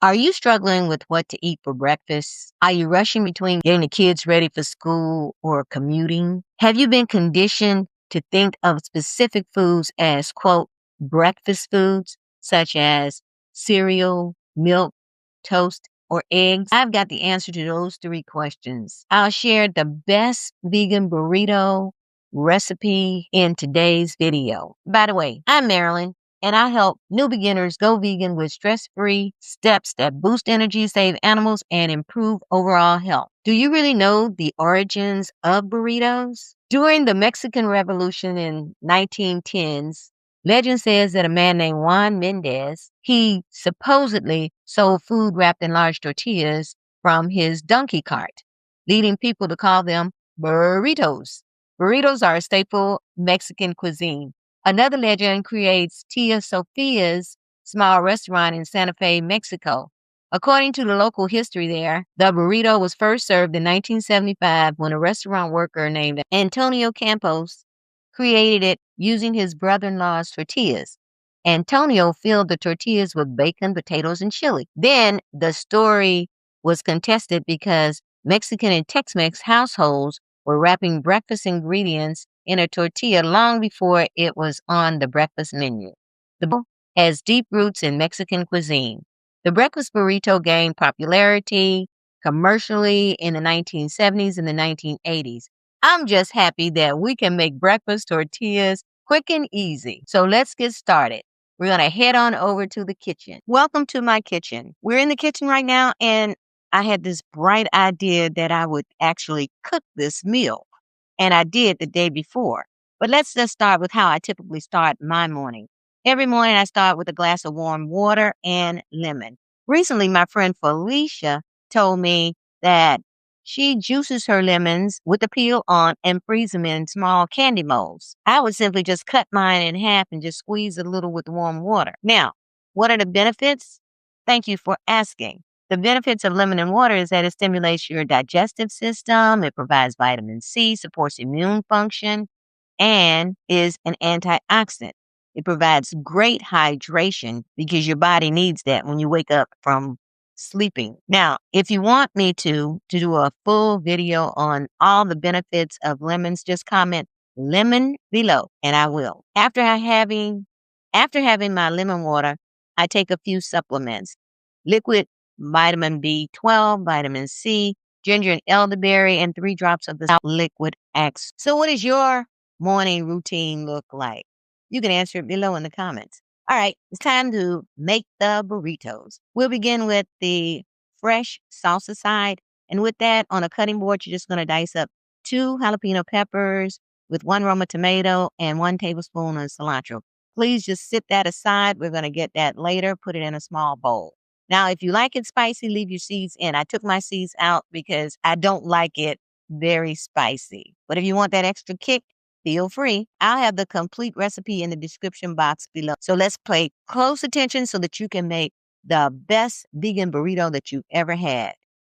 Are you struggling with what to eat for breakfast? Are you rushing between getting the kids ready for school or commuting? Have you been conditioned to think of specific foods as, quote, breakfast foods, such as cereal, milk, toast, or eggs? I've got the answer to those three questions. I'll share the best vegan burrito recipe in today's video. By the way, I'm Marilyn, and I help new beginners go vegan with stress-free steps that boost energy, save animals, and improve overall health. Do you really know the origins of burritos? During the Mexican Revolution in 1910s, legend says that a man named Juan Mendez, he supposedly sold food wrapped in large tortillas from his donkey cart, leading people to call them burritos. Burritos are a staple Mexican cuisine. Another legend creates Tia Sophia's small restaurant in Santa Fe, Mexico. According to the local history there, the burrito was first served in 1975 when a restaurant worker named Antonio Campos created it using his brother-in-law's tortillas. Antonio filled the tortillas with bacon, potatoes, and chili. Then the story was contested because Mexican and Tex-Mex households were wrapping breakfast ingredients in a tortilla long before it was on the breakfast menu. The burrito has deep roots in Mexican cuisine. The breakfast burrito gained popularity commercially in the 1970s and the 1980s. I'm just happy that we can make breakfast tortillas quick and easy. So let's get started. We're going to head on over to the kitchen. Welcome to my kitchen. We're in the kitchen right now, and I had this bright idea that I would actually cook this meal. And I did the day before. But let's just start with how I typically start my morning. Every morning I start with a glass of warm water and lemon. Recently, my friend Felicia told me that she juices her lemons with the peel on and freeze them in small candy molds. I would simply just cut mine in half and just squeeze a little with warm water. Now, what are the benefits? Thank you for asking. The benefits of lemon and water is that it stimulates your digestive system, it provides vitamin C, supports immune function, and is an antioxidant. It provides great hydration because your body needs that when you wake up from sleeping. Now, if you want me to do a full video on all the benefits of lemons, just comment lemon below and I will. After having my lemon water, I take a few supplements. Liquid vitamin B12, vitamin C, ginger and elderberry, and 3 drops of the liquid X. So what does your morning routine look like? You can answer it below in the comments. All right, it's time to make the burritos. We'll begin with the fresh salsa side. And with that, on a cutting board, you're just going to dice up 2 jalapeno peppers with 1 Roma tomato and 1 tablespoon of cilantro. Please just sit that aside. We're going to get that later. Put it in a small bowl. Now, if you like it spicy, leave your seeds in. I took my seeds out because I don't like it very spicy. But if you want that extra kick, feel free. I'll have the complete recipe in the description box below. So let's pay close attention so that you can make the best vegan burrito that you've ever had.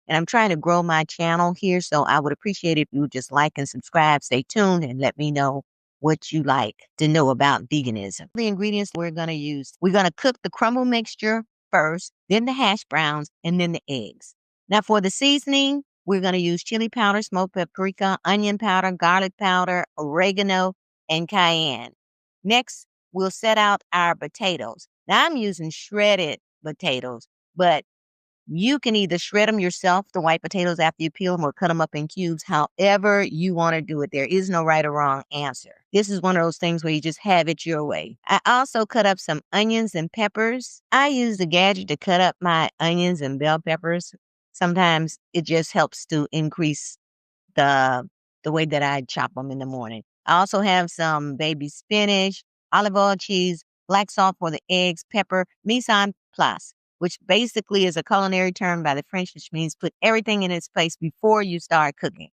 And I'm trying to grow my channel here, so I would appreciate it if you would just like and subscribe. Stay tuned and let me know what you like to know about veganism. The ingredients we're going to use. We're going to cook the crumble mixture first, then the hash browns, and then the eggs. Now for the seasoning, we're going to use chili powder, smoked paprika, onion powder, garlic powder, oregano, and cayenne. Next, we'll set out our potatoes. Now I'm using shredded potatoes, but you can either shred them yourself, the white potatoes, after you peel them, or cut them up in cubes, however you want to do it. There is no right or wrong answer. This is one of those things where you just have it your way. I also cut up some onions and peppers. I use the gadget to cut up my onions and bell peppers. Sometimes it just helps to increase the way that I chop them in the morning. I also have some baby spinach, olive oil, cheese, black salt for the eggs, pepper, mise en place, which basically is a culinary term by the French, which means put everything in its place before you start cooking.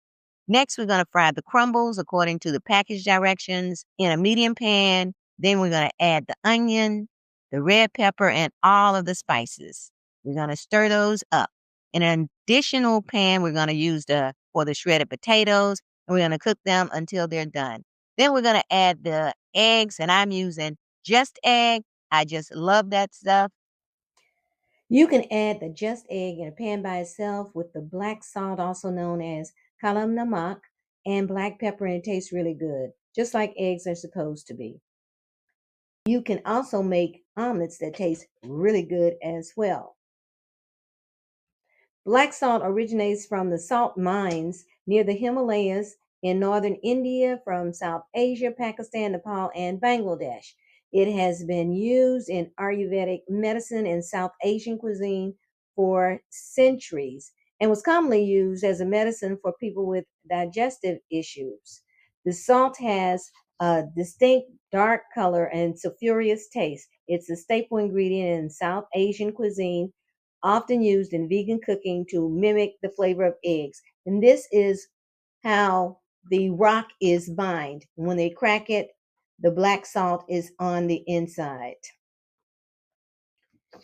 Next, we're going to fry the crumbles according to the package directions in a medium pan. Then we're going to add the onion, the red pepper, and all of the spices. We're going to stir those up. In an additional pan, we're going to use for the shredded potatoes, and we're going to cook them until they're done. Then we're going to add the eggs, and I'm using just egg. I just love that stuff. You can add the just egg in a pan by itself with the black salt, also known as kalam namak, and black pepper, and it tastes really good, just like eggs are supposed to be. You can also make omelets that taste really good as well. Black salt originates from the salt mines near the Himalayas in northern India, from South Asia, Pakistan, Nepal, and Bangladesh. It has been used in Ayurvedic medicine and South Asian cuisine for centuries and was commonly used as a medicine for people with digestive issues. The salt has a distinct dark color and sulfurous taste. It's a staple ingredient in South Asian cuisine, often used in vegan cooking to mimic the flavor of eggs. And this is how the rock is mined. When they crack it, the black salt is on the inside.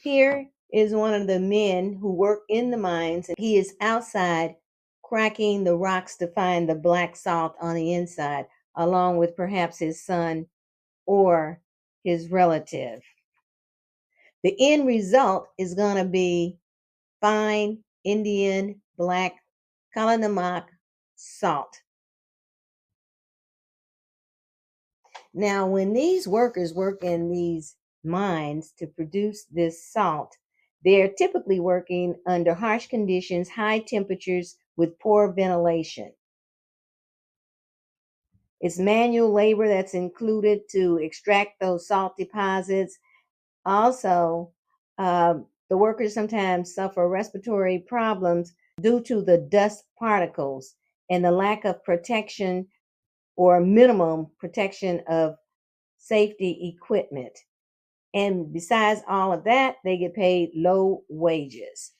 Here is one of the men who work in the mines, and he is outside cracking the rocks to find the black salt on the inside, along with perhaps his son or his relative. The end result is going to be fine Indian black kala namak salt. Now, when these workers work in these mines to produce this salt, they're typically working under harsh conditions, high temperatures, with poor ventilation. It's manual labor that's included to extract those salt deposits. Also, the workers sometimes suffer respiratory problems due to the dust particles and the lack of protection or minimum protection of safety equipment. And besides all of that, they get paid low wages.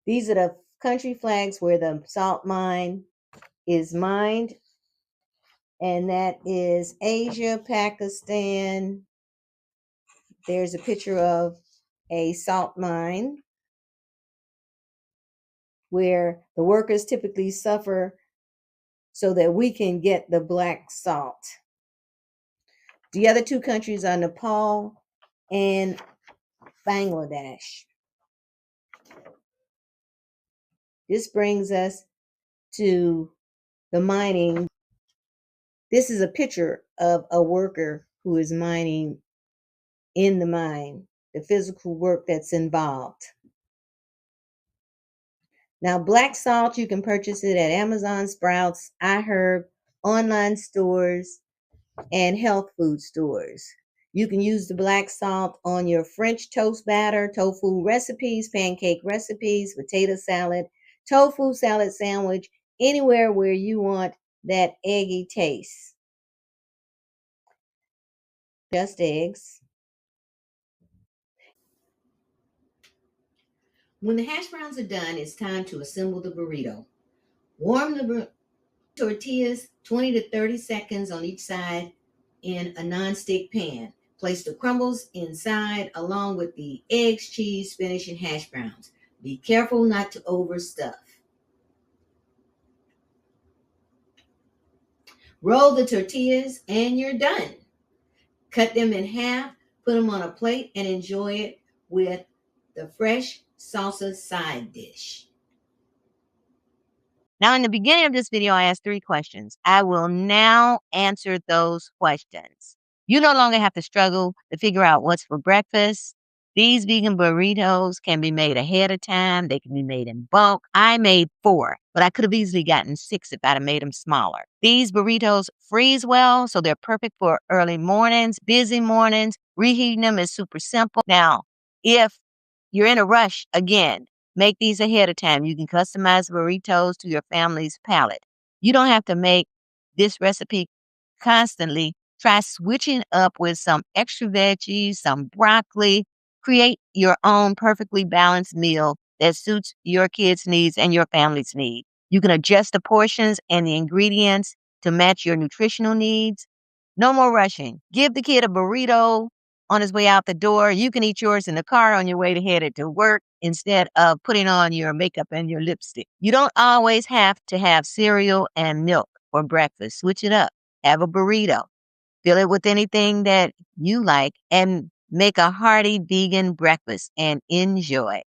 These are the country flags where the salt mine is mined, and that is Asia, Pakistan. There's a picture of a salt mine where the workers typically suffer so that we can get the black salt. The other two countries are Nepal and Bangladesh. This brings us to the mining. This is a picture of a worker who is mining in the mine, the physical work that's involved. Now, black salt, you can purchase it at Amazon, Sprouts, iHerb, online stores, and health food stores. You can use the black salt on your French toast batter, tofu recipes, pancake recipes, potato salad, tofu salad sandwich, anywhere where you want that eggy taste. Just eggs. When the hash browns are done, it's time to assemble the burrito. Warm the tortillas 20 to 30 seconds on each side in a nonstick pan. Place the crumbles inside along with the eggs, cheese, spinach, and hash browns. Be careful not to overstuff. Roll the tortillas and you're done. Cut them in half, put them on a plate, and enjoy it with the fresh salsa side dish. Now, in the beginning of this video, I asked 3 questions. I will now answer those questions. You no longer have to struggle to figure out what's for breakfast. These vegan burritos can be made ahead of time. They can be made in bulk. I made 4, but I could have easily gotten 6 if I'd have made them smaller. These burritos freeze well, so they're perfect for early mornings, busy mornings. Reheating them is super simple. Now, if you're in a rush, again, make these ahead of time. You can customize burritos to your family's palate. You don't have to make this recipe constantly. Try switching up with some extra veggies, some broccoli. Create your own perfectly balanced meal that suits your kids' needs and your family's needs. You can adjust the portions and the ingredients to match your nutritional needs. No more rushing. Give the kid a burrito on his way out the door. You can eat yours in the car on your way to headed to work instead of putting on your makeup and your lipstick. You don't always have to have cereal and milk for breakfast. Switch it up. Have a burrito. Fill it with anything that you like and Make a hearty vegan breakfast and enjoy.